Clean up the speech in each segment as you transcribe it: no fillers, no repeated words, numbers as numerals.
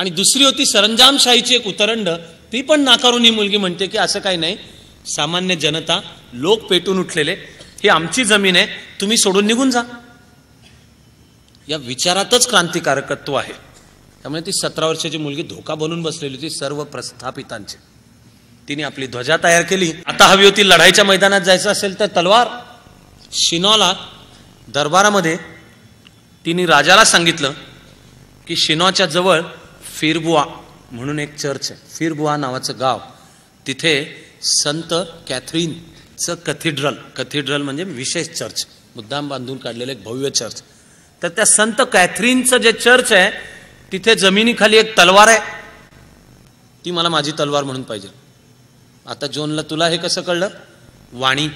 आणि दुसरी होती सरंजामशाहीची एक उतरंड, ती पण नाकारून ही मुलगी म्हणते की असं काही नाही, सामान्य जनता, लोक पेटून उठलेले, ही आमची जमीन आहे, तुम्ही सोडून निघून जा. या विचारातच क्रांतिकारकत्व आहे. त्यामुळे ती 17 वर्षाची मुलगी धोका बनून बसलेली होती सर्व प्रस्थापितांची. तिने आपली ध्वजा तयार केली. आता हवी होती लढाईच्या मैदानात जायचं असेल तर तलवार. शिनॉला दरबारामध्ये तिने राजाला सांगितलं की शिनॉच्या जवळ फिरबुआ म्हणून एक चर्च आहे, फिरबुआ नावाचं गाव, तिथे संत कॅथरीनचं कॅथेड्रल म्हणजे विशेष चर्च, मुद्दाम बांधून काढलेलं एक भव्य चर्च. तर त्या संत कॅथरीनचं जे चर्च आहे तिथे जमिनीखाली एक तलवार आहे, ती मला माझी तलवार म्हणून पाहिजे. आता जोनला तुला हे कसं कळलं? वाणी,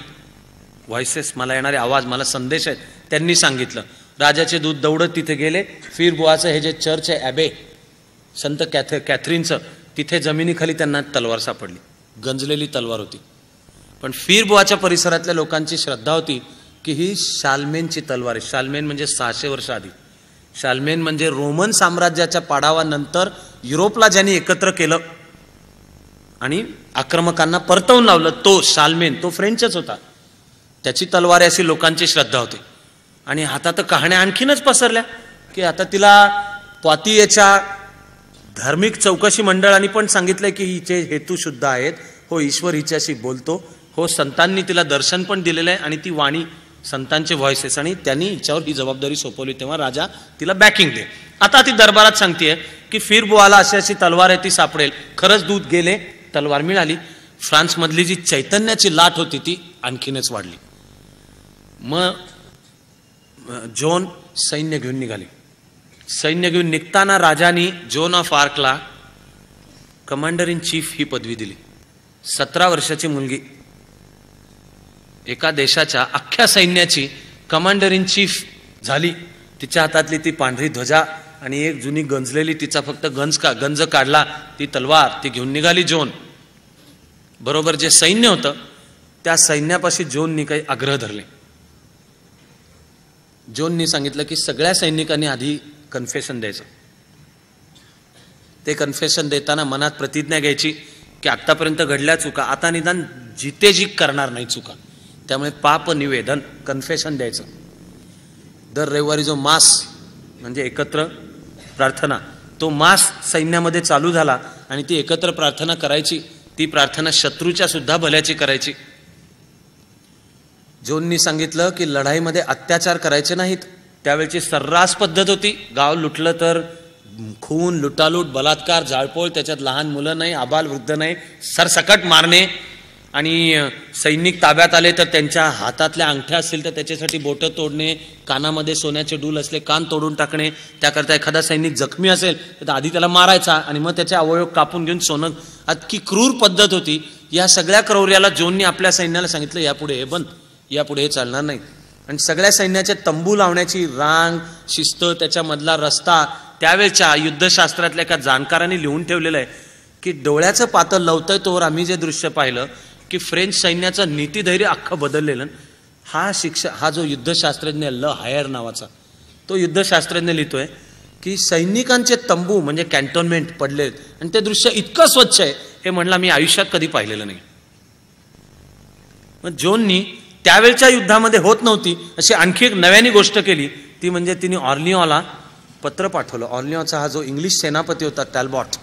व्हॉइसेस, मला येणारे आवाज, मला संदेश आहेत, त्यांनी सांगितलं. राजाचे दूत दौडत तिथे गेले. फिरबुआचं हे जे चर्च आहे ॲबे संत कॅथरीनचं, तिथे जमिनीखाली त्यांना तलवार सापडली, गंजलेली तलवार होती. पण फिरबुआच्या परिसरातल्या लोकांची श्रद्धा होती की ही शाल्मेनची तलवार आहे. शाल्मेन म्हणजे 600 वर्ष आधी. शाल्मेन म्हणजे रोमन साम्राज्याच्या पाडावानंतर युरोपला ज्यांनी एकत्र केलं आणि आक्रमकांना परतवून लावलं, तो शाल्मेन, तो फ्रेंचच होता. त्याची तलवार अशी लोकांची श्रद्धा होती. आणि आता तर कहाण्या आणखीनच पसरल्या की आता तिला पातियेच्या धार्मिक चौकशी मंडळांनी पण सांगितलंय की हिचे हेतू शुद्ध आहेत, हो ईश्वर हिच्याशी बोलतो, हो संतांनी तिला दर्शन पण दिलेलं आहे आणि ती वाणी, संतांचे व्हॉइसेस, आणि त्यांनी हिच्यावर ही जबाबदारी सोपवली. तेव्हा राजा तिला बॅकिंग दे. आता ती दरबारात सांगतेय की फिरबुआला अशी अशी तलवार आहे, ती सापडेल. खरंच दूत गेले, तलवार मिळाली. फ्रान्समधली जी चैतन्याची लाट होती ती आणखीनच वाढली. मग जोन सैन्य घेऊन निघाले. सैन्य घेऊन निघताना राजानी जोन ऑफ आर्कला कमांडर इन चीफ ही पदवी दिली. 17 वर्षाची मुलगी एका देशाच्या अख्ख्या सैन्याची कमांडर इन चीफ झाली. तिच्या हातातली ती पांढरी ध्वजा आणि एक जुनी गंजलेली, तिचा फक्त गंज काढला, ती तलवार, ती घेऊन निघाली जोन. बरोबर जे सैन्य होतं त्या सैन्यापाशी जोननी काही आग्रह धरले. जोननी सांगितलं की सगळ्या सैनिकांनी आधी कन्फेशन द्यायचं. ते कन्फेशन देताना मनात प्रतिज्ञा घ्यायची की आतापर्यंत घडल्या चुका आता निदान जितेजी करणार नाही चुका. त्यामुळे पाप निवेदन, कन्फेशन द्यायचं. दर रविवारी जो मास म्हणजे एकत्र प्रार्थना, तो मास सैन्यामध्ये चालू झाला आणि ती एकत्र प्रार्थना करायची. ती प्रार्थना शत्रूच्या सुद्धा भल्याची करायची. जोननी सांगितलं की लढाईमध्ये अत्याचार करायचे नाहीत. त्यावेळची सर्रास पद्धत होती. गाव लुटलं तर खून, लुटालूट, बलात्कार, जाळपोळ, त्याच्यात लहान मुलं नाही, आबाल वृद्ध नाही, सरसकट मारणे. आणि सैनिक ताब्यात आले तर त्यांच्या हातातल्या अंगठ्या असतील तर त्याच्यासाठी बोटं तोडणे, कानामध्ये सोन्याचे डूल असले कान तोडून टाकणे. त्याकरता एखादा सैनिक जखमी असेल तर आधी त्याला मारायचा आणि मग त्याचे अवयव कापून घेऊन सोनं. इतकी क्रूर पद्धत होती. या सगळ्या क्रौर्याला जोननी आपल्या सैन्याला सांगितलं यापुढे हे बंद, यापुढे हे चालणार नाही. आणि सगळ्या सैन्याचे तंबू लावण्याची रांग, शिस्त, त्याच्यामधला रस्ता, त्यावेळच्या युद्धशास्त्रातल्या एका जाणकारांनी लिहून ठेवलेलं आहे की डोळ्याचं पातळ लवतंय तोवर आम्ही जे दृश्य पाहिलं की फ्रेंच सैन्याचं नीतिधैर्य अख्खं बदललेलं. हा जो युद्धशास्त्रज्ञ ल हायर नावाचा, तो युद्धशास्त्रज्ञ लिहितोय की सैनिकांचे तंबू म्हणजे कॅन्टोनमेंट पडलेत आणि ते दृश्य इतकं स्वच्छ आहे हे म्हणलं मी आयुष्यात कधी पाहिलेलं नाही. मग जोननी त्यावेळच्या युद्धामध्ये होत नव्हती अशी आणखी एक नव्याने गोष्ट केली. ती म्हणजे तिने ऑर्लिऑला पत्र पाठवलं. ऑर्लिऑचा हा जो इंग्लिश सेनापती होता टॅलबॉट,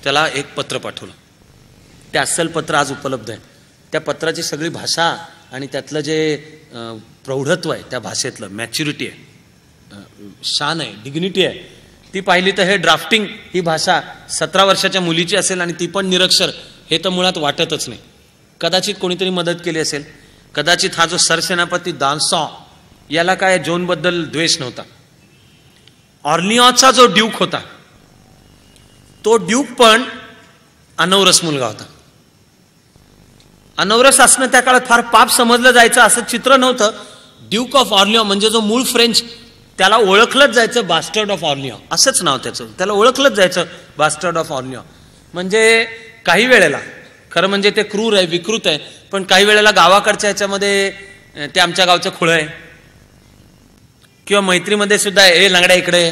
त्याला एक पत्र पाठवलं. ते अस्सल पत्र आज उपलब्ध आहे. त्या पत्राची सगळी भाषा आणि त्यातलं जे प्रौढत्व आहे, त्या भाषेतलं मॅच्युरिटी आहे, शान आहे, डिग्निटी आहे, ती पाहिली तर हे ड्राफ्टिंग ही भाषा 17 वर्षाच्या मुलीची असेल आणि ती पण निरक्षर, हे तर मुळात वाटतच नाही. कदाचित कोणीतरी मदत केली असेल. कदाचित हा जो सरसेनापती दान्सॉ, याला काय जोनबद्दल द्वेष नव्हता. ऑर्लिऑचा जो ड्यूक होता तो ड्यूक पण अनौरस मुलगा होता. अनौरस असणं त्या काळात फार पाप समजलं जायचं असं चित्र नव्हतं. ड्यूक ऑफ ऑर्लिऑ म्हणजे जो मूळ फ्रेंच, त्याला ओळखलंच जायचं बास्टर्ड ऑफ ऑर्लिऑ, असंच नाव त्याचं. त्याला ओळखलंच जायचं बास्टर्ड ऑफ ऑर्लिऑ. म्हणजे काही वेळेला खरं म्हणजे ते क्रूर आहे, विकृत आहे, पण काही वेळेला गावाकडच्या ह्याच्यामध्ये ते आमच्या गावचं खुळं आहे, किंवा मैत्रीमध्ये सुद्धा ए लंगड्या इकडे,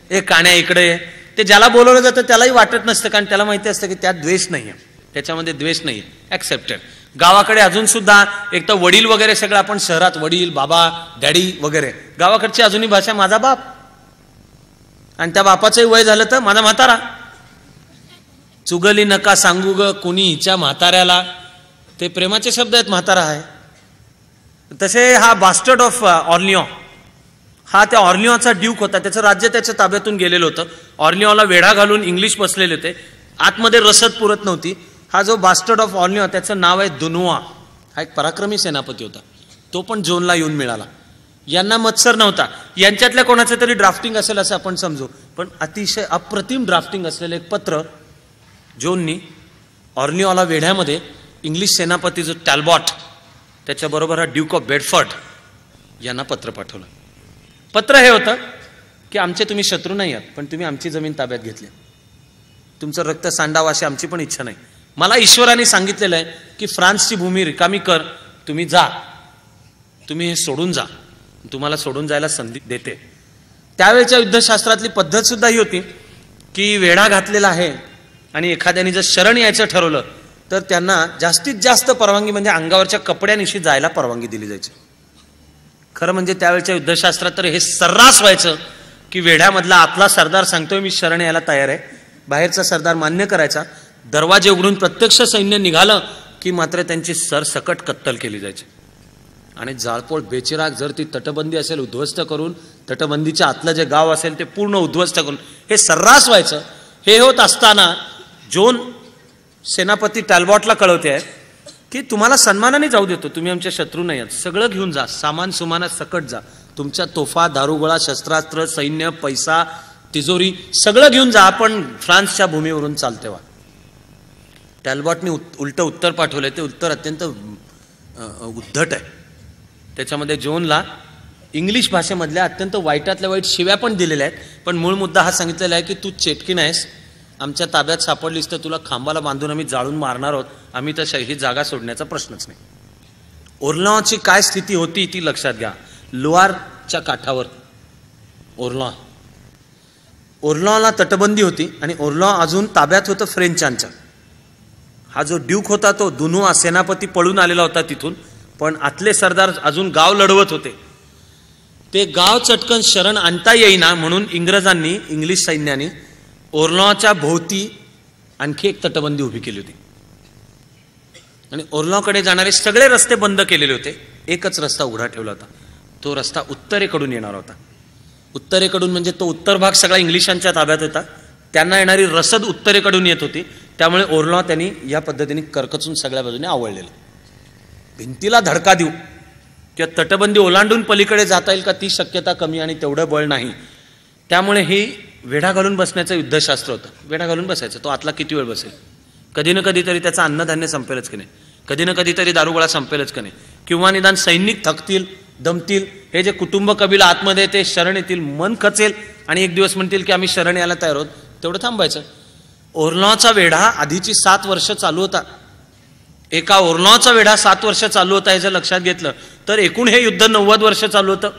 ए काण्या इकडे, ते ज्याला बोलवलं जातं त्यालाही वाटत नसतं, कारण त्याला माहिती असतं की त्यात द्वेष नाहीये, त्याच्यामध्ये द्वेष नाहीये, ऍक्सेप्टेड. गावाकडे अजून सुद्धा एक तर वडील वगैरे सगळं, आपण शहरात वडील, बाबा, डॅडी वगैरे, गावाकडची अजूनही भाषा माझा बाप, आणि त्या बापाचंही वय झालं तर माझा म्हातारा. चुगली नका सांगू ग कुणी हिच्या म्हाताऱ्याला, ते प्रेमाचे शब्द आहेत, म्हातारा आहे. तसे हा बास्टर्ड ऑफ ऑर्लिओ, हा त्या ऑर्लिओचा ड्यूक होता, त्याचं राज्य त्याच्या ताब्यातून गेलेलं होतं. ऑर्लिओला वेढा घालून इंग्लिश बसलेले होते, आतमध्ये रसद पुरत नव्हती. हा जो बास्टर्ड ऑफ ऑर्लिओ, त्याचं नाव आहे दुनुआ, हा एक पराक्रमी सेनापती होता. तो पण जोनला येऊन मिळाला. यांना मत्सर नव्हता, यांच्यातल्या कोणाचं तरी ड्राफ्टिंग असेल असं आपण समजू, पण अतिशय अप्रतिम ड्राफ्टिंग असलेलं एक पत्र जोननी ऑर्लिओला वेढ्यामध्ये इंग्लिश सेनापती जो टॅलबॉट, त्याच्याबरोबर हा ड्यूक ऑफ बेडफोर्ड यांना पत्र पाठवलं. पत्र हे होतं की आमचे तुम्ही शत्रू नाही आहात, पण तुम्ही आमची जमीन ताब्यात घेतली, तुमचं रक्त सांडावं अशी आमची पण इच्छा नाही. मला ईश्वराने सांगितलेलं आहे की फ्रान्सची भूमी रिकामी कर, तुम्ही जा, तुम्ही हे सोडून जा, तुम्हाला सोडून जायला संधी देते. त्यावेळच्या युद्धशास्त्रातली पद्धत सुद्धा ही होती की वेढा घातलेला आहे आणि एखाद्याने जर शरण यायचं ठरवलं तर त्यांना जास्तीत जास्त परवानगी म्हणजे अंगावरच्या कपड्यानिशी जायला परवानगी दिली जायची. खरं म्हणजे त्यावेळच्या युद्धशास्त्रात तर हे सर्रास व्हायचं की वेढ्यामधला आतला सरदार सांगतोय मी शरण यायला तयार आहे, बाहेरचा सरदार मान्य करायचा. दरवाजे उघडून प्रत्यक्ष सैन्य निघालं की मात्र त्यांची सरसकट कत्तल केली जायची. आणि जाळपोळ बेचिराग जर ती तटबंदी असेल उद्ध्वस्त करून, तटबंदीच्या आतलं जे गाव असेल ते पूर्ण उद्ध्वस्त करून, हे सर्रास व्हायचं. हे होत असताना जोन सेनापती टॅलबॉटला कळवते आहे की तुम्हाला सन्मानाने जाऊ देतो, तुम्ही आमचे शत्रू नाही आहात, सगळं घेऊन जा, सामान सुमानात सकट जा, तुमच्या तोफा, दारुगोळा, शस्त्रास्त्र, सैन्य, पैसा, तिजोरी सगळं घेऊन जा, आपण फ्रान्सच्या भूमीवरून चालते व्हा. टॅलबॉटने उलट उत्तर पाठवलंय, ते उत्तर अत्यंत उद्धट आहे. त्याच्यामध्ये जोनला इंग्लिश भाषेमधल्या अत्यंत वाईटातल्या वाईट शिव्या पण दिलेल्या आहेत, पण मूळ मुद्दा हा सांगितलेला आहे की तू चेटकीन आहेस, आमच्या ताब्यात सापडलीस तर तुला खांबाला बांधून आम्ही जाळून मारणार आहोत, आम्ही तर ही जागा सोडण्याचा प्रश्नच नाही. ओर्लॉची काय स्थिती होती ती लक्षात घ्या. लोआरच्या काठावर ओर्लॉला तटबंदी होती आणि ओर्लॉ अजून ताब्यात होतं फ्रेंचांच्या. हा जो ड्यूक होता तो दुनुआ सेनापती पळून आलेला होता तिथून, पण आतले सरदार अजून गाव लढवत होते. ते गाव चटकन शरण आणता येईना म्हणून इंग्रजांनी, इंग्लिश सैन्याने ओर्लॉच्या भोवती आणखी एक तटबंदी उभी केली होती आणि ओर्लॉकडे जाणारे सगळे रस्ते बंद केलेले होते. एकच रस्ता उघडा ठेवला होता, तो रस्ता उत्तरेकडून येणार होता. उत्तरेकडून म्हणजे तो उत्तर भाग सगळा इंग्लिशांच्या ताब्यात होता, त्यांना येणारी रसद उत्तरेकडून येत होती. त्यामुळे ओर्लॉ त्यांनी या पद्धतीने करकचून सगळ्या बाजूने आवळलेलं. भिंतीला धडका देऊ किंवा तटबंदी ओलांडून पलीकडे जाता येईल का ती शक्यता कमी आणि तेवढं बळ नाही. त्यामुळे ही वेढा घालून बसण्याचं युद्धशास्त्र होतं. वेढा घालून बसायचं, तो आतला किती वेळ बसेल, कधी ना कधीतरी त्याचं अन्नधान्य संपेलच की नाही, कधी ना कधीतरी दारुगोळा संपेलच का नाही, किंवा निदान सैनिक थकतील, दमतील, हे जे कुटुंब कबिला आतमध्ये ते शरण येतील, मन खचेल आणि एक दिवस म्हणतील की आम्ही शरण यायला तयार आहोत, तेवढं थांबायचं. ओर्लॉचा वेढा आधीची 7 वर्ष चालू होता. एका ओर्लॉचा वेढा 7 वर्ष चालू होता हे जर लक्षात घेतलं तर एकूण हे युद्ध 90 वर्ष चालू होतं.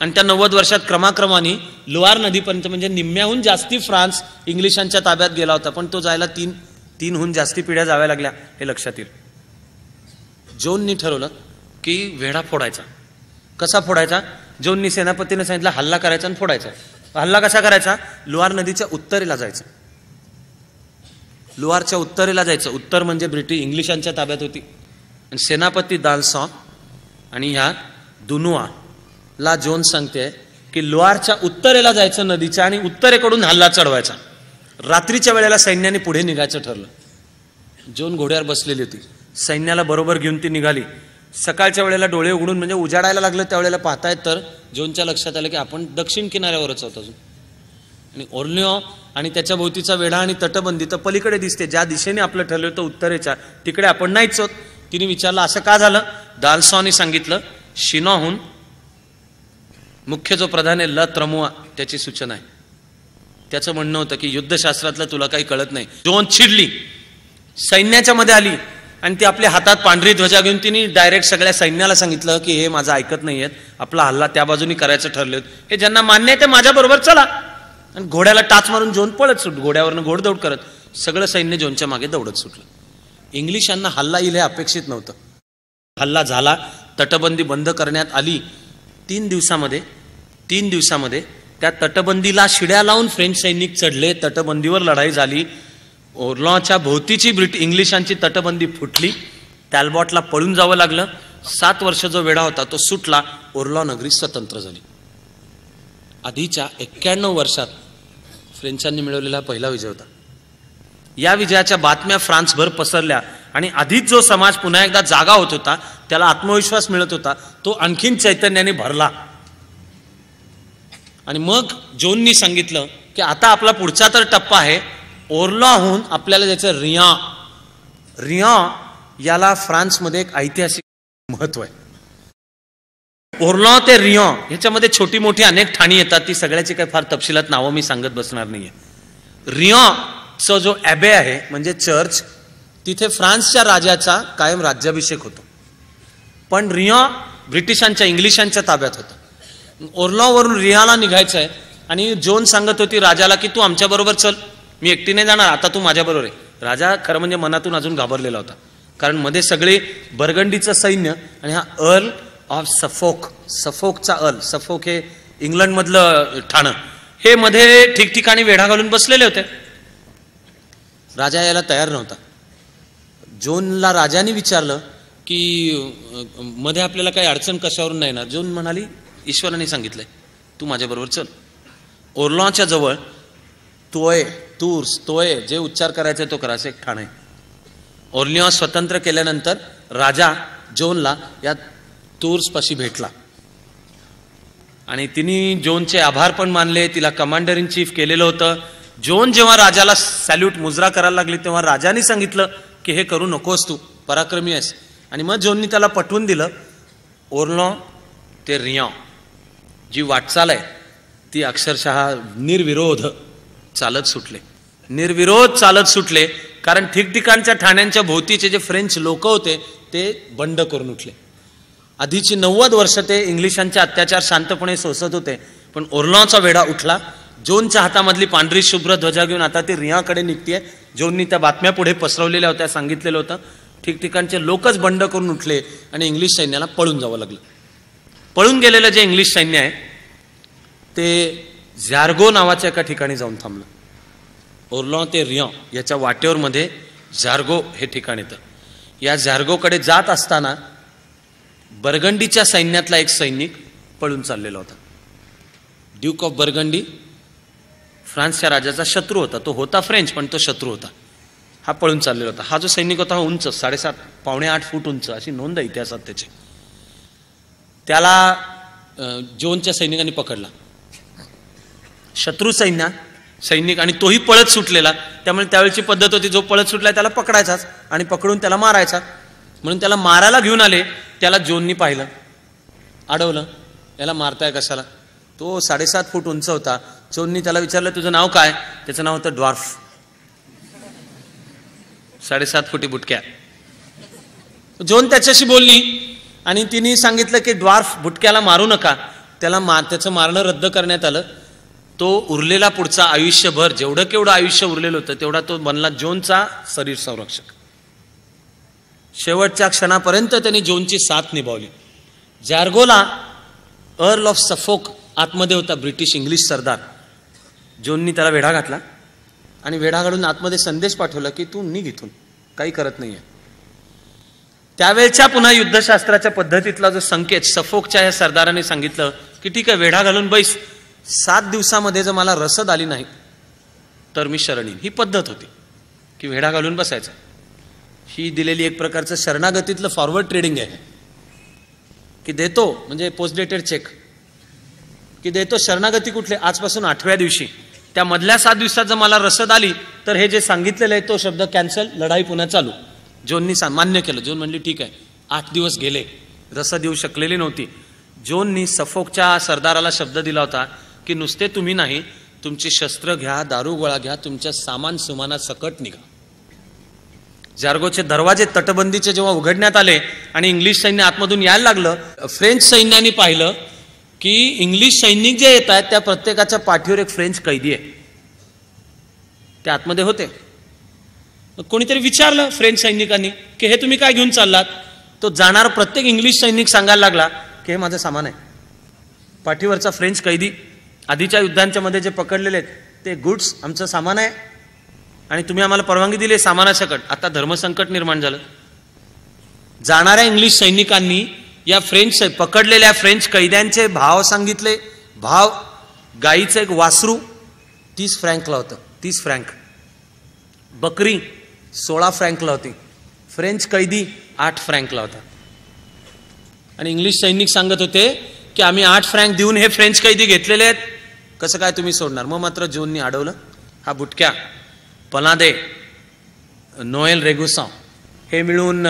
आणि त्या 90 वर्षात क्रमाक्रमाने लोआर नदीपर्यंत म्हणजे निम्म्याहून जास्ती फ्रान्स इंग्लिशांच्या ताब्यात गेला होता, पण तो जायला 3हून जास्ती पिढ्या जाव्या लागल्या हे लक्षात येईल. जोननी ठरवलं की वेढा फोडायचा. कसा फोडायचा? जोननी सेनापतीने सांगितलं हल्ला करायचा आणि फोडायचा. हल्ला कसा करायचा? लोआर नदीच्या उत्तरेला जायचं, लोआरच्या उत्तरेला जायचं. उत्तर म्हणजे ब्रिटिश इंग्लिशांच्या ताब्यात होती. आणि सेनापती दालसॉ आणि ह्या दुनुआ ला जोन सांगते की लोआरच्या उत्तरेला जायचं नदीच्या आणि उत्तरेकडून हल्ला चढवायचा. रात्रीच्या वेळेला सैन्याने पुढे निघायचं ठरलं. जोन घोड्यावर बसलेली होती, सैन्याला बरोबर घेऊन ती निघाली. सकाळच्या वेळेला डोळे उघडून म्हणजे उजाडायला लागलं त्यावेळेला पाहतायत तर जोनच्या लक्षात आलं की आपण दक्षिण किनाऱ्यावरच आहोत अजून. आणि ओर्लिओ आणि त्याच्या भोवतीचा वेढा आणि तटबंदी तर पलीकडे दिसते, ज्या दिशेने आपलं ठरलं होतं उत्तरेच्या तिकडे आपण नाहीच आहोत. तिने विचारलं असं का झालं? दालसॉने सांगितलं शिनॉहून मुख्य जो प्रधान आहे ल त्रमुआ त्याची सूचना आहे. त्याचं म्हणणं होतं की युद्धशास्त्रातलं तुला काही कळत नाही. जोन चिडली, सैन्याच्या मध्ये आली आणि ती आपल्या हातात पांढरी ध्वजा घेऊन तिने डायरेक्ट सगळ्या सैन्याला सांगितलं की हे माझं ऐकत नाहीयेत, आपला हल्ला त्या बाजूनी करायचं ठरले, हे ज्यांना मान्य आहे ते माझ्या बरोबर चला. आणि घोड्याला टाच मारून जोन पळत सुट, घोड्यावरनं घोडदौड करत सगळं सैन्य जोनच्या मागे दौडत सुटलं. इंग्लिशांना हल्ला येईल हे अपेक्षित नव्हतं. हल्ला झाला, तटबंदी बंद करण्यात आली. 3 दिवसामध्ये त्या तटबंदीला शिड्या लावून फ्रेंच सैनिक चढले, तटबंदीवर लढाई झाली. ओरलॉच्या भोवतीची इंग्लिशांची तटबंदी फुटली. टॅलबॉटला पळून जावं लागलं. 7 वर्ष जो वेढा होता तो सुटला. ओरलॉ नगरी स्वतंत्र झाली. आधीच्या 91 वर्षात फ्रेंचांनी मिळवलेला पहिला विजय होता. या विजयाच्या बातम्या फ्रान्सभर पसरल्या आणि आधीच जो समाज पुन्हा एकदा जागा होत होता, त्याला आत्मविश्वास मिळत होता, तो आणखीन चैतन्याने भरला. आणि मग जोननी सांगितलं की आता आपला पुढचा तर टप्पा आहे, ओरलॉहून आपल्याला जायचं रियां. याला फ्रान्समध्ये एक ऐतिहासिक महत्व आहे. ओरलॉ ते रियां ह्याच्यामध्ये छोटी मोठी अनेक ठाणी येतात, ती सगळ्याची काही फार तपशिलात नावं मी सांगत बसणार नाहीये. रियां जो ॲबे आहे म्हणजे चर्च, तिथे फ्रान्सच्या राजाचा कायम राज्याभिषेक होतो. पण रियां ब्रिटिशांच्या इंग्लिशांच्या ताब्यात होतं. ओरलॉवरून रियाला निघायचं आहे आणि जोन सांगत होती राजाला की तू आमच्या बरोबर चल, मी एकटी नाही जाणार, आता तू माझ्या बरोबर आहे. राजा खरं म्हणजे मनातून अजून घाबरलेला होता, कारण मध्ये सगळे बर्गंडीचं सैन्य आणि हा अर्ल ऑफ सफोकचा सफोक हे इंग्लंडमधलं ठाणं, हे मध्ये ठिकठिकाणी वेढा घालून बसलेले होते. राजा यायला तयार नव्हता. जोनला राजाने विचारलं की मध्ये आपल्याला काही अडचण कशावरून नाही येणार. जोन म्हणाली ईश्वराने सांगितलंय तू माझ्याबरोबर चल. ओरलॉच्या जवळ तोय जे उच्चार करायचे तो करा, असं एक ठाण आहे. ओरलिऑ स्वतंत्र केल्यानंतर राजा जोनला या तूर्स पाशी भेटला आणि तिने जोनचे आभार पण मानले, तिला कमांडर इन चीफ केलेलं होतं. जोन जेव्हा राजाला सॅल्यूट मुजरा करायला लागली तेव्हा राजाने सांगितलं की हे करू नकोस, तू पराक्रमी आहेस. आणि मग जोननी त्याला पटवून दिलं. ओरलॉ ते रियां जी वाटचाल आहे ती अक्षरशः निर्विरोध चालत सुटले, कारण ठिकठिकाणच्या ठाण्यांच्या भोवतीचे जे फ्रेंच लोक होते ते बंड करून उठले. आधीची 90 वर्ष ते इंग्लिशांचे अत्याचार शांतपणे सोसत होते, पण ओरलॉचा वेढा उठला. जोनच्या हातामधली पांढरी शुभ्र ध्वजा घेऊन आता ती रियाकडे निघतीये. जोननी त्या बातम्या पुढे पसरवलेल्या होत्या, सांगितलेलं होतं. ठिकठिकाणचे लोकच बंड करून उठले आणि इंग्लिश सैन्याला पळून जावं लागलं. पळून गेलेलं जे इंग्लिश सैन्य आहे ते झॅर्गो नावाच्या एका ठिकाणी जाऊन थांबलं. ओरलॉ ते रियां याच्या वाटेवर मध्ये झॅर्गो हे ठिकाण येतं. या झॅर्गोकडे जात असताना बर्गंडीच्या सैन्यातला एक सैनिक पळून चाललेला होता. ड्यूक ऑफ बर्गंडी फ्रान्सच्या राजाचा शत्रू होता. तो होता फ्रेंच, पण तो शत्रू होता. हा पळून चाललेला होता. हा जो सैनिक होता हा उंच 7.5 पावणे 8 फूट उंच, अशी नोंद आहे इतिहासात त्याची. त्याला जोनच्या सैनिकांनी पकडला. शत्रू सैनिक आणि तोही पळत सुटलेला, त्यामुळे त्यावेळची पद्धत होती जो पळत सुटला त्याला पकडायचाच आणि पकडून त्याला मारायचा. म्हणून त्याला मारायला घेऊन आले. त्याला जोननी पाहिलं, अडवलं. याला मारताय कशाला? तो 7.5 फूट उंच होता. जोननी त्याला विचारलं तुझं नाव काय? त्याचं नाव होतं ड्वार्फ. 7.5 फुटी बुटक्या. जोन त्याच्याशी बोलली आणि तिने सांगितलं की ड्वार्फ बुटक्याला मारू नका. त्याचं मारणं रद्द करण्यात आलं. तो उरलेला पुढचा आयुष्यभर जेवढं केवढं आयुष्य उरलेलं होतं तेवढा तो बनला जोनचा शरीर संरक्षक. शेवटच्या क्षणापर्यंत त्यांनी जोनची साथ निभावली. झॅर्गोला अर्ल ऑफ सफोक आतमध्ये होता, ब्रिटिश इंग्लिश सरदार. जोननी त्याला वेढा घातला आणि वेढा घालून आतमध्ये संदेश पाठवला की तू निघ इथून, काही करत नाहीये. त्यावेळच्या पुन्हा युद्धशास्त्राच्या पद्धतीतला जो संकेत सफोकच्या या सरदाराने सांगितलं की ठीक आहे वेढा घालून बैस, 7 दिवसामध्ये जर मला रसद आली नाही तर मी शरण येईन. ही पद्धत होती की वेढा घालून बसायचा. ही दिलेली एक प्रकारचं शरणागतीतलं फॉरवर्ड ट्रेडिंग आहे की देतो म्हणजे पोस्ट डेटेड चेक की देतो. शरणागती कुठले? आजपासून 8व्या दिवशी. त्या मधल्या 7 दिवसात जर मला रसद आली तर हे जे सांगितलेलं आहे तो शब्द कॅन्सल, लढाई पुन्हा चालू. जोननी मान्य केलं. जोन म्हणली ठीक आहे. 8 दिवस गेले, रसद येऊ शकलेली नव्हती. जोननी सफोकच्या सरदाराला शब्द दिला होता की नुसते तुम्ही नाही, तुमची शस्त्र घ्या, दारू गोळा घ्या, तुमच्या सामान सुमानात सकट निघा. झॅर्गोचे दरवाजे तटबंदीचे जेव्हा उघडण्यात आले आणि इंग्लिश सैन्य आतमधून यायला लागलं, फ्रेंच सैन्याने पाहिलं की इंग्लिश सैनिक जे येत आहेत त्या प्रत्येकाच्या पाठीवर एक फ्रेंच कैदी आहे, ते आतमध्ये होते. कोणीतरी विचारलं फ्रेंच सैनिकांनी की हे तुम्ही काय घेऊन चाललात. तो जाणार प्रत्येक इंग्लिश सैनिक सांगायला लागला की हे माझं सामान आहे. पाठीवरचा फ्रेंच कैदी आधीच्या युद्धांच्या मध्ये जे पकडलेले आहेत ते गुड्स आमचं सामान आहे आणि तुम्ही आम्हाला परवानगी दिली सामानासकट. आता धर्मसंकट निर्माण झालं. जाणाऱ्या इंग्लिश सैनिकांनी या पकडलेल्या फ्रेंच कैद्यांचे भाव सांगितले. भाव, गाईचं एक वासरू 30 फ्रँकला होतं, 30 फ्रँक. बकरी 16 फ्रँकला होती. फ्रेंच कैदी 8 फ्रँकला होता. आणि इंग्लिश सैनिक सांगत होते की आम्ही 8 फ्रँक देऊन हे फ्रेंच कैदी घेतलेले आहेत, कसं काय तुम्ही सोडणार. मग मात्र जोननी अडवलं. हा बुटक्या, पलादे, नोएल रेगुसा हे मिळून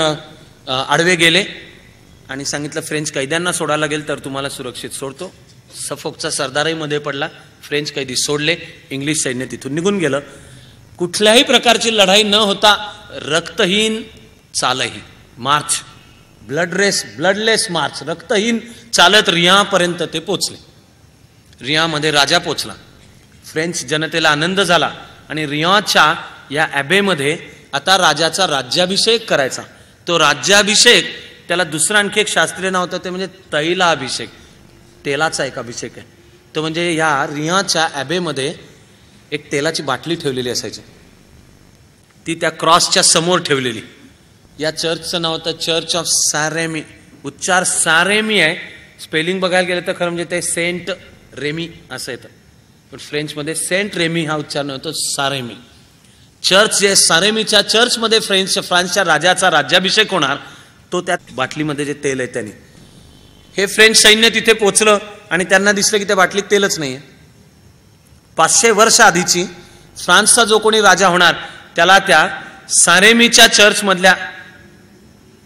आडवे गेले आणि सांगितलं फ्रेंच कैद्यांना सोडायला लागेल तर तुम्हाला सुरक्षित सोडतो. सफोकचा सरदारही मध्ये पडला. फ्रेंच कैदी सोडले. इंग्लिश सैन्य तिथून निघून गेलं. कुठल्याही प्रकारची लढाई न होता रक्तहीन चालही मार्च, ब्लडलेस मार्च, रक्तहीन चालत रियापर्यंत ते पोचले. रियामध्ये राजा पोचला. फ्रेंच जनतेला आनंद झाला आणि रियाच्या या ॲबेमध्ये आता राजाचा राज्याभिषेक करायचा. तो राज्याभिषेक, त्याला दुसरं आणखी एक शास्त्रीय नाव होतं ते म्हणजे तैलाभिषेक. तेलाचा एक अभिषेक आहे तो. म्हणजे या रियाच्या ॲबेमध्ये एक तेलाची बाटली ठेवलेली असायची, ती त्या क्रॉसच्या समोर ठेवलेली. या चर्चचं नाव होतं चर्च ऑफ सॅरेमी. उच्चार सॅरेमी आहे, स्पेलिंग बघायला गेलं तर खरं म्हणजे ते सेंट रेमी असं येतं, पण फ्रेंचमध्ये सेंट रेमी हा उच्चार नव्हतो, सॅरेमी. चर्च जे सॅरेमीच्या चर्चमध्ये फ्रान्सच्या राजाचा राज्याभिषेक होणार, तो त्या बाटलीमध्ये जे तेल आहे त्यांनी. हे फ्रेंच सैन्य तिथे पोचलं आणि त्यांना दिसलं की त्या बाटलीत तेलच नाहीये. 500 वर्ष आधीची फ्रान्सचा जो कोणी राजा होणार त्याला त्या सॅरेमीच्या चर्च मधल्या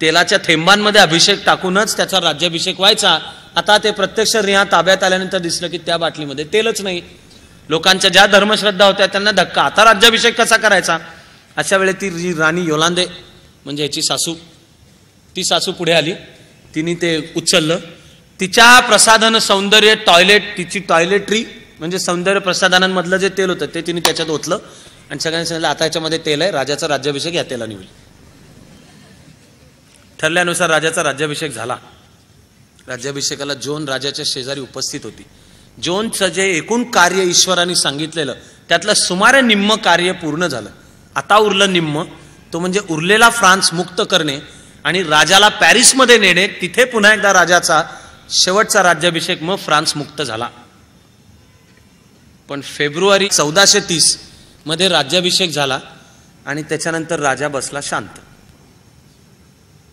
तेलाच्या थेंबांमध्ये अभिषेक टाकूनच त्याचा राज्याभिषेक व्हायचा. आता ते प्रत्यक्ष रिया ताब्यात आल्यानंतर दिसलं की त्या बाटलीमध्ये तेलच नाही. लोकांच्या ज्या धर्मश्रद्धा होत्या त्यांना धक्का, आता राज्याभिषेक कसा करायचा. अशा वेळी ती राणी योलांदे म्हणजे याची सासू, ती सासू पुढे आली. तिने ते उचललं. तिच्या प्रसाधन सौंदर्य टॉयलेट, तिची टॉयलेटरी म्हणजे सौंदर्य प्रसाधनांमधलं जे तेल होतं ते तिने त्याच्यात ओतलं आणि सगळ्यांनी सांगितलं आता याच्यामध्ये तेल आहे, राजाचा राज्याभिषेक या तेलाने होईल. ठरल्यानुसार राजाचा राज्याभिषेक झाला. राज्याभिषेकाला जोन राजाच्या शेजारी उपस्थित होती. जोनचं जे एकूण कार्य ईश्वराने सांगितलेलं त्यातलं सुमारे निम्म कार्य पूर्ण झालं. आता उरलं निम्म, तो म्हणजे उरलेला फ्रान्स मुक्त करणे आणि राजाला पॅरिसमध्ये नेणे. तिथे पुन्हा एकदा राजाचा शेवटचा राज्याभिषेक, मग फ्रान्स मुक्त झाला. पण फेब्रुवारी 1430 मध्ये राज्याभिषेक झाला आणि त्याच्यानंतर राजा बसला शांत.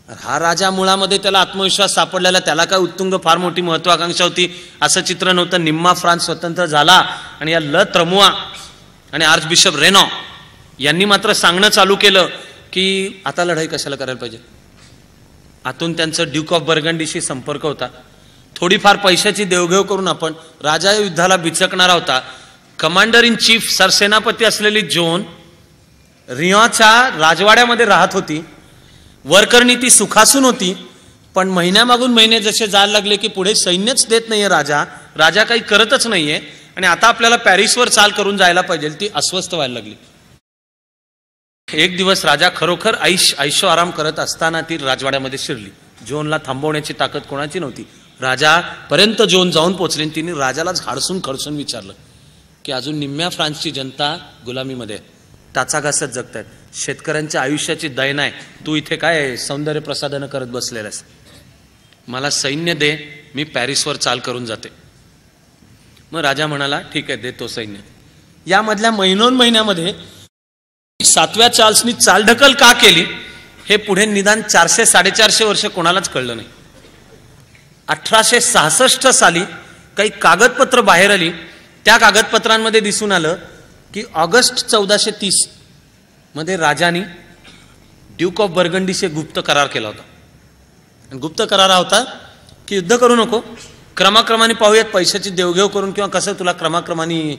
हा राजा मुळामध्ये त्याला आत्मविश्वास सापडलेला, त्याला काय उत्तुंग फार मोठी महत्वाकांक्षा होती असं चित्र नव्हतं. निम्मा फ्रान्स स्वतंत्र झाला आणि या ल त्रमुआ आणि आर्चबिशप रेनॉ यांनी मात्र सांगणं चालू केलं की आता लढाई कशाला करायला पाहिजे. आतून त्यांचं ड्यूक ऑफ बर्गंडीशी संपर्क होता. थोडीफार पैशाची देवघेव करून आपण राजा युद्धाला बिचकणारा होता. कमांडर इन चीफ सरसेनापती असलेली जोन रियाच्या राजवाड्यामध्ये राहत होती. वरकरणी ती सुखासून होती. पण महिन्यामागून महिने जसे जायला लागले की पुढे सैन्यच देत नाहीये राजा काही करतच नाहीये आणि आता आपल्याला पॅरिसवर चाल करून जायला पाहिजे, ती अस्वस्थ व्हायला लागली. एक दिवस राजा खरोखर ऐशो आराम करत असताना ती राजवाड्यामध्ये शिरली. जोनला थांबवण्याची ताकद कोणाची नव्हती. राजापर्यंत जोन जाऊन पोचली. तिने राजालाच हाडसून खडसून विचारलं की अजून निम्म्या फ्रान्सची जनता गुलामीमध्ये टाचा घासत जगतायत, शेतकऱ्यांच्या आयुष्याची दयन आहे, तू इथे काय सौंदर्य प्रसाधनं करत बसलेलास, मला सैन्य दे, मी पॅरिसवर चाल करून जाते. मग राजा म्हणाला ठीक आहे देतो सैन्य. यामधल्या महिन्यामध्ये 7व्या चार्ल्सनी चालढकल का केली हे पुढे निदान 400-450 वर्ष कोणालाच कळलं नाही. 1866 साली काही कागदपत्र बाहेर आली. त्या कागदपत्रांमध्ये दिसून आलं की ऑगस्ट 1430 मध्ये राजाने ड्यूक ऑफ बर्गंडीशी गुप्त करार केला होता. गुप्त करार होता की युद्ध करू नको, क्रमाक्रमाने पाहूयात, पैशाची देवघेव करून किंवा कसं तुला क्रमाक्रमाने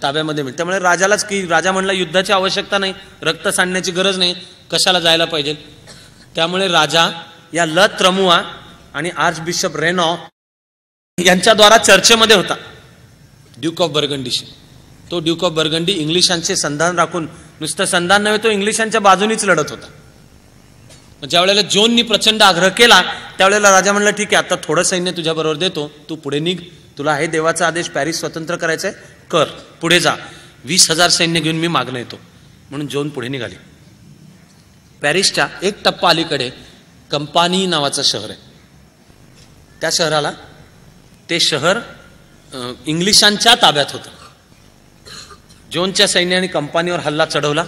ताब्यामध्ये मिळेल. त्यामुळे राजालाच की राजा म्हणला युद्धाची आवश्यकता नाही, रक्त सांडण्याची गरज नाही, कशाला जायला पाहिजे. त्यामुळे राजा या ल त्रमुआ आणि आर्चबिशप रेनॉ यांच्याद्वारा चर्चेमध्ये होता ड्यूक ऑफ बर्गंडीशी. तो ड्यूक ऑफ बर्गंडी इंग्लिशांचे संधान राखून, नुसतं संधान नव्हे, तो इंग्लिशांच्या बाजूनीच लढत होता. ज्या वेळेला जोननी प्रचंड आग्रह केला त्यावेळेला राजा म्हणला, ठीक आहे, आता थोडं सैन्य तुझ्या बरोबर देतो, तू पुढे निघ, तुला आहे देवाचा आदेश, पॅरिस स्वतंत्र करायचंय, कर, पुढे जा, 20,000 सैन्य घेऊन मी मागणं येतो. म्हणून जोन पुढे निघाली. पॅरिसच्या एक टप्पा अलीकडे कंपानी नावाचं शहर आहे. त्या शहराला, ते शहर इंग्लिशांच्या ताब्यात होतं. जोनच्या सैन्याने कंपानीवर हल्ला चढवला.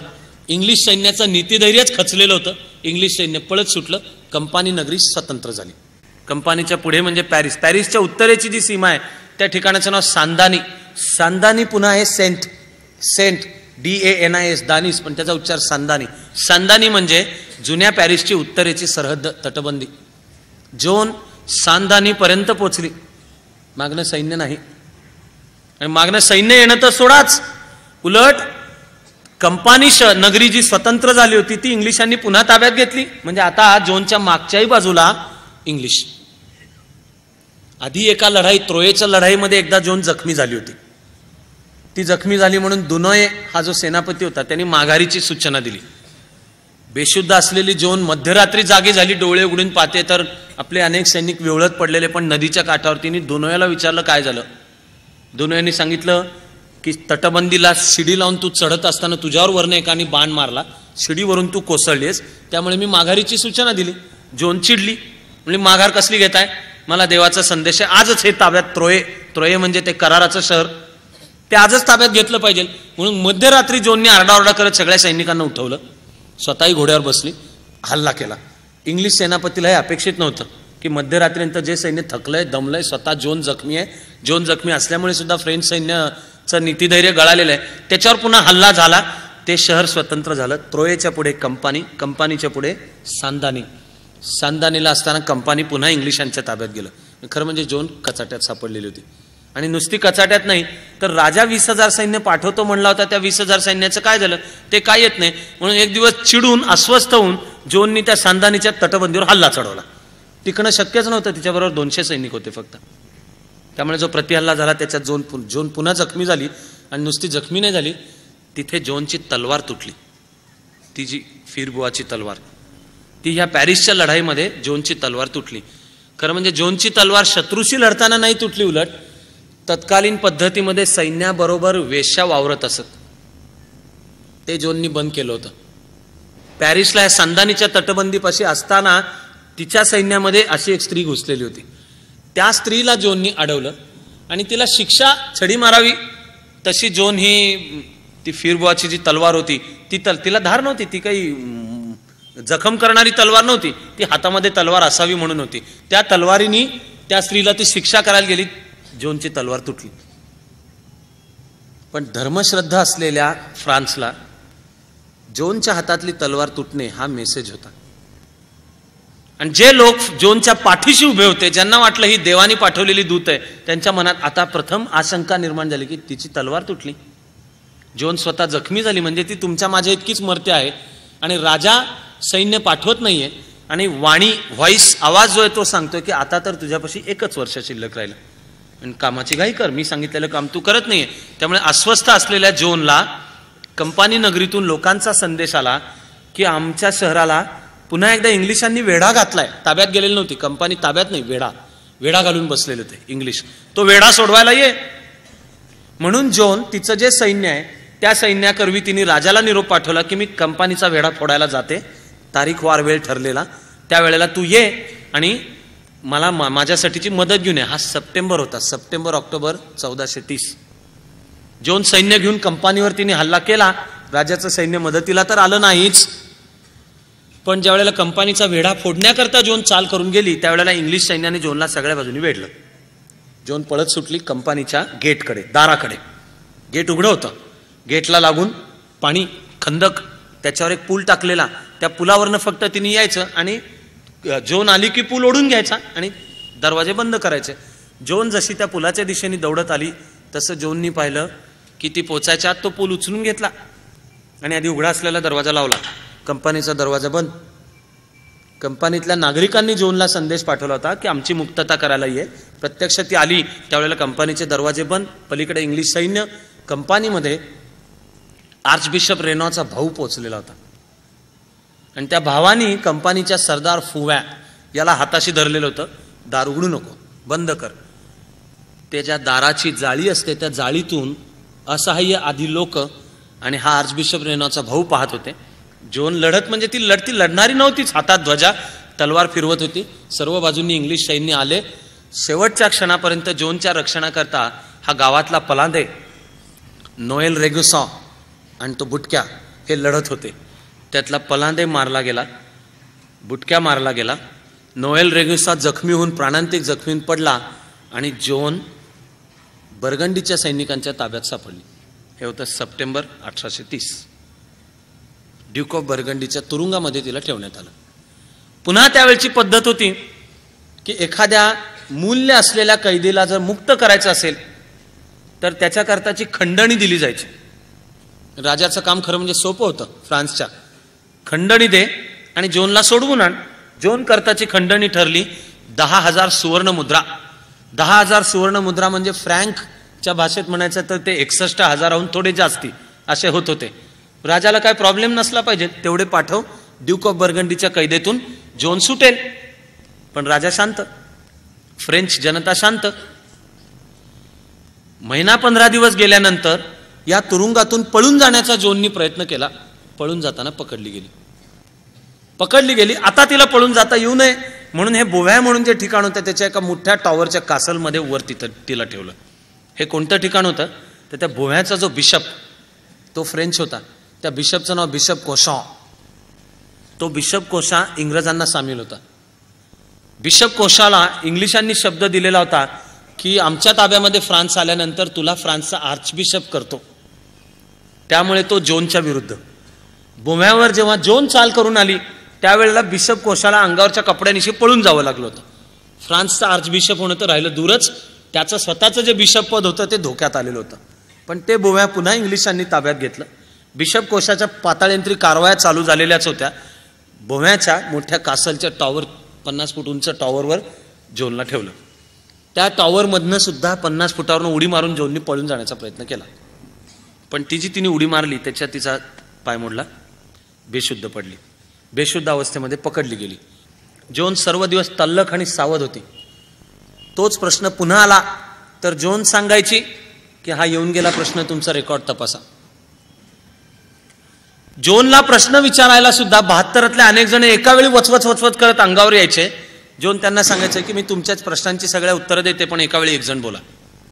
इंग्लिश सैन्याचं नीतिधैर्यच खचलेलं होतं. इंग्लिश सैन्य पळत सुटलं. कंपानी नगरी स्वतंत्र झाली. कंपानीच्या पुढे म्हणजे पॅरिस. पॅरिसच्या उत्तरेची जी सीमा आहे त्या ठिकाणाचं नाव सांदानी. सांदानी पुन्हा आहे सेंट DANIS, दानिस, पण त्याचा उच्चार सांदानी. सांदानी म्हणजे जुन्या पॅरिसची उत्तरेची सरहद्द, तटबंदी. जोन सांदानी पर्यंत पोहोचली. मागणं सैन्य नाही. आणि मागणं सैन्य येणं तर सोडाच, उलट कंपानी नगरी जी स्वतंत्र झाली होती ती इंग्लिशांनी पुन्हा ताब्यात घेतली. म्हणजे आता जोनच्या मागच्याही बाजूला इंग्लिश. आधी एका लढाई, त्रोयेच्या लढाईमध्ये एकदा जोन जखमी झाली होती. ती जखमी झाली म्हणून दुनोये हा जो सेनापती होता त्यांनी माघारीची सूचना दिली. बेशुद्ध असलेली जोन मध्यरात्री जागी झाली, डोळे उघडून पाहते तर आपले अनेक सैनिक विवळत पडलेले. पण नदीच्या काठावर तिने दुनोयाला विचारलं काय झालं. दुनोयांनी सांगितलं की तटबंदीला शिडी लावून तू चढत असताना तुझ्यावर वरनं एकाने बाण मारला, शिडीवरून तू कोसळलीस, त्यामुळे मी माघारीची सूचना दिली. जोन चिडली, म्हणजे माघार कसली घेताय, मला देवाचा संदेश आहे, आजच हे ताब्यात, त्रोये म्हणजे ते कराराचं शहर, ते आजच ताब्यात घेतलं पाहिजे. म्हणून मध्यरात्री जोनने आरडाओरडा करत सगळ्या सैनिकांना उठवलं, स्वतःही घोड्यावर बसली, हल्ला केला. इंग्लिश सेनापतीला हे अपेक्षित नव्हतं की मध्यरात्रीनंतर जे सैन्य थकलंय, दमलंय, स्वतः जोन जखमी आहे, जोन जखमी असल्यामुळे सुद्धा फ्रेंच सैन्याचं नीतिधैर्य गळालेलं आहे, त्याच्यावर पुन्हा हल्ला झाला. ते शहर स्वतंत्र झालं. त्रोयेच्या पुढे कंपानी, कंपानीच्या पुढे सांदानी. सांदानीला असताना कंपानी पुन्हा इंग्लिशांच्या ताब्यात गेलं. खरं म्हणजे जोन कचाट्यात सापडलेली होती. आणि नुसती कचाट्यात नाही तर राजा 20,000 सैन्य पाठवतो म्हणला होता, त्या 20,000 सैन्याचं काय झालं ते काय येत नाही. म्हणून एक दिवस चिडून, अस्वस्थ होऊन जोननी त्या सांदानीच्या तटबंदीवर हल्ला चढवला. टिकणं शक्यच नव्हतं, तिच्याबरोबर 200 सैनिक होते फक्त. त्यामुळे जो प्रतिहल्ला झाला त्याच्यात जोन पुन्हा जखमी झाली. आणि नुसती जखमी नाही झाली, तिथे जोनची तलवार तुटली. ती जी फिरबुआची तलवार, ती ह्या पॅरिसच्या लढाईमध्ये जोनची तलवार तुटली. खरं म्हणजे जोनची तलवार शत्रूशी लढताना नाही तुटली, उलट तत्कालीन पद्धतीमध्ये सैन्याबरोबर वेश्या वावरत असत, ते जोननी बंद केलं होतं. पॅरिसला या सांदानीच्या तटबंदीपाशी असताना तिच्या सैन्यामध्ये अशी एक स्त्री घुसलेली होती. त्या स्त्रीला जोननी अडवलं आणि तिला शिक्षा छडी मारावी तशी जोन ही, ती फिरबुआची जी तलवार होती ती तिला धार नव्हती, ती काही जखम करणारी तलवार नव्हती, ती हातामध्ये तलवार असावी म्हणून होती. त्या तलवारीनी त्या स्त्रीला ती शिक्षा करायला गेली, जोनची तलवार तुटली. पण धर्मश्रद्धा असलेल्या फ्रान्सला जोनच्या हातातली तलवार तुटणे हा मेसेज होता. आणि जे लोक जोनच्या पाठीशी उभे होते, ज्यांना वाटलं ही देवानी पाठवलेली दूत आहे, त्यांच्या मनात आता प्रथम आशंका निर्माण झाली की तिची तलवार तुटली, जोन स्वतः जखमी झाली, म्हणजे ती तुमच्या माझ्या इतकीच मर्त्य आहे आणि राजा सैन्य पाठवत नाहीये. आणि व्हॉइस, आवाज जो आहे तो सांगतोय की आता तर तुझ्यापाशी 1 वर्ष शिल्लक राहिलं आणि कामाची घाई कर, मी सांगितलेलं काम तू करत नाहीये. त्यामुळे अस्वस्थ असलेल्या जोनला कंपानी नगरीतून लोकांचा संदेश आला की आमच्या शहराला पुन्हा एकदा इंग्लिशांनी वेढा घातलाय. ताब्यात गेलेली नव्हती कंपानी, ताब्यात नाही, वेढा घालून बसलेले होते इंग्लिश, तो वेढा सोडवायला ये. म्हणून जोन तिचं जे सैन्य आहे त्या सैन्याकरवी तिने राजाला निरोप पाठवला की मी कंपानीचा वेढा फोडायला जाते, तारीख वार वेळ ठरलेला, त्या वेळेला तू ये आणि मला माझ्यासाठीची मदत घेऊन ये. हा सप्टेंबर होता, सप्टेंबर-ऑक्टोबर 1430. जोन सैन्य घेऊन कंपानीवर तिने हल्ला केला. राजाचं सैन्य मदतीला तर आलं नाहीच, पण ज्या वेळेला कंपानीचा वेढा फोडण्याकरता जोन चाल करून गेली त्यावेळेला इंग्लिश सैन्याने जोनला सगळ्या बाजूनी वेढलं. जोन पळत सुटली कंपानीच्या गेटकडे, दाराकडे. गेट उघडं होतं, गेटला लागून पाणी, खंदक, त्याच्यावर एक पूल टाकलेला, त्या पुलावरनं फक्त तिने यायचं आणि जोन आली की पूल ओढून घ्यायचा आणि दरवाजे बंद करायचे. जोन जशी त्या पुलाच्या दिशेने दौडत आली तसं जोननी पाहिलं की ती पोचायच्या आत तो पूल उचलून घेतला आणि आधी उघडा असलेला दरवाजा लावला. कंपनीचा दरवाजा बंद. कंपनीतल्या नागरिकांनी जोनला संदेश पाठवला होता की आमची मुक्तता करायला ये. प्रत्यक्ष ती आली त्यावेळेला कंपनीचे दरवाजे बंद, पलीकडे इंग्लिश सैन्य. कंपनीमध्ये आर्चबिशप रेनॉचा भाऊ पोहोचलेला होता आणि त्या भावानी कंपनीच्या सरदार फुव्या याला हाताशी धरलेलं होतं. दार उघडू नको, बंद कर. त्याच्या दाराची जाळी असते, त्या जाळीतून असहाय्य आधी लोक आणि हा आर्चबिशप रेनॉचा भाऊ पाहत होते. जोन लढत म्हणजे ती लढणारी नव्हतीच, हातात ध्वजा, तलवार फिरवत होती. सर्व बाजूंनी इंग्लिश सैन्य आले. शेवटच्या क्षणापर्यंत जोनच्या रक्षणाकरता हा गावातला पलांदे, नोएल रेगुसॉ आणि तो बुटक्या हे लढत होते. त्यातला पलांदे मारला गेला, बुटक्या मारला गेला. नोएल रेगुसॉ जखमी होऊन, प्राणांतिक जखमी होऊन पडला आणि जोन बर्गंडीच्या सैनिकांच्या ताब्यात सापडली. हे होतं सप्टेंबर 1830. ड्यूक ऑफ बर्गंडीच्या तुरुंगामध्ये तिला ठेवण्यात आलं. पुन्हा त्यावेळची पद्धत होती की एखाद्या मूल्य असलेल्या कैदीला जर मुक्त करायचं असेल तर त्याच्याकरताची खंडणी दिली जायची. राजाचं काम खरं म्हणजे सोपं होतं. फ्रान्सच्या खंडणी दे आणि जोनला सोडवून आण. जोन करताची खंडणी ठरली 10,000 सुवर्ण मुद्रा. 10,000 सुवर्ण मुद्रा म्हणजे फ्रँकच्या भाषेत म्हणायचं तर ते 61,000हून थोडे जास्ती असे होत होते. राजाला काय प्रॉब्लेम नसला पाहिजे, तेवढे पाठव, ड्यूक ऑफ बर्गंडीच्या कैदेतून जोन सुटेल. पण राजा शांत, फ्रेंच जनता शांत. महिना 15 दिवस गेल्यानंतर या तुरुंगातून पळून जाण्याचा जोननी प्रयत्न केला. पळून जाताना पकडली गेली. आता तिला पळून जाता येऊ नये म्हणून हे बोव्या म्हणून जे ठिकाण होतं त्याच्या एका मोठ्या टॉवरच्या कासलमध्ये वर तिला ठेवलं. हे कोणतं ठिकाण होतं तर त्या बोव्याचा जो बिशप, तो फ्रेंच होता. त्या बिशपचं नाव बिशप कोशॉ. तो बिशप कोशा इंग्रजांना सामील होता. बिशप कोशाला इंग्लिशांनी शब्द दिलेला होता की आमच्या ताब्यामध्ये फ्रान्स आल्यानंतर तुला फ्रान्सचा आर्चबिशप करतो. त्यामुळे तो जोनच्या विरुद्ध. बोव्यावर जेव्हा जोन चाल करून आली त्यावेळेला बिशप कोशाला अंगावरच्या कपड्यानिशी पळून जावं लागलं होतं. फ्रान्सचा आर्चबिशप होणं तर राहिलं दूरच, त्याचं स्वतःचं जे बिशप पद होतं ते धोक्यात आलेलं होतं. पण ते बोव्या पुन्हा इंग्लिशांनी ताब्यात घेतलं. बिशप कोशाच्या पाताळेंत्री कारवाया चालू झालेल्याच होत्या. बोव्याच्या मोठ्या कासलच्या टॉवर, 50 फूट उंच टॉवरवर जोनला ठेवलं. त्या टॉवरमधनं सुद्धा 50 फुटावरून उडी मारून जोननी पळून जाण्याचा प्रयत्न केला. पण ती जी तिने उडी मारली त्याच्यात तिचा पाय मोडला, बेशुद्ध पडली. बेशुद्ध अवस्थेमध्ये पकडली गेली. जोन सर्व दिवस तल्लख आणि सावध होती. तोच प्रश्न पुन्हा आला तर जोन सांगायची की हा येऊन गेला प्रश्न, तुमचा रेकॉर्ड तपासा. जोनला प्रश्न विचारायला सुद्धा 72तल्या अनेक जण एका वेळी वचवच करत अंगावर यायचे. जोन त्यांना सांगायचं की मी तुमच्याच प्रश्नांची सगळ्या उत्तरं देते पण एका वेळी एक जण बोला.